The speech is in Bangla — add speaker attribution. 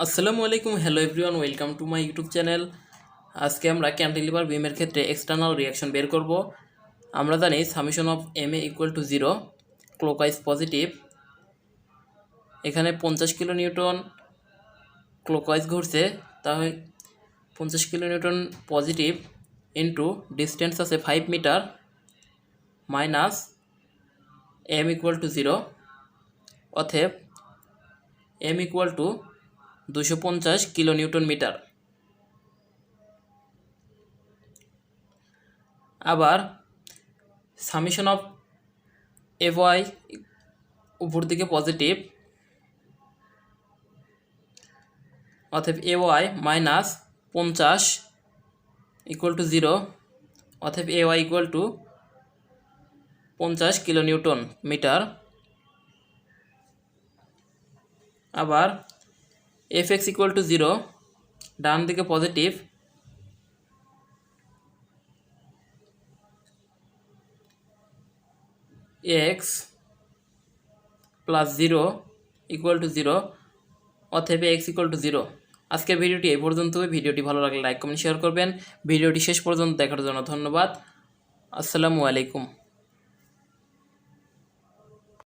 Speaker 1: আসসালামু আলাইকুম, hello everyone, welcome to my YouTube channel. আজকে আমরা ক্যান্টিলিভার বিমের ক্ষেত্রে এক্সটার্নাল রিয়াকশন বের করব। আমরা জানি summation of M A equal to 0, clockwise positive. এখানে 50 কিলো নিউটন ক্লকওয়াইজ ঘুরছে, তাহলে 50 kilo newton positive into distance আছে 5 metre minus M equal to 0, অতএব M equal to 250 kilo newton metre. আবার সামেশন অফ এফ ওয়াই উপর দিকে পজিটিভ, অতএব A Y minus 50 equal to 0, অতএব A Y equal to 50 kilo newton metre. আবার এফ এক্স ইকুয়াল টু 0, ডান দিকে positive, x plus 0 equal to 0, অতএব এক্স ইকুয়াল টু 0। আজকের ভিডিওটি এই পর্যন্ত। ভিডিওটি ভালো লাগলে লাইক কমেন্ট শেয়ার করবেন। ভিডিওটি শেষ পর্যন্ত দেখার জন্য ধন্যবাদ। আসসালামু আলাইকুম।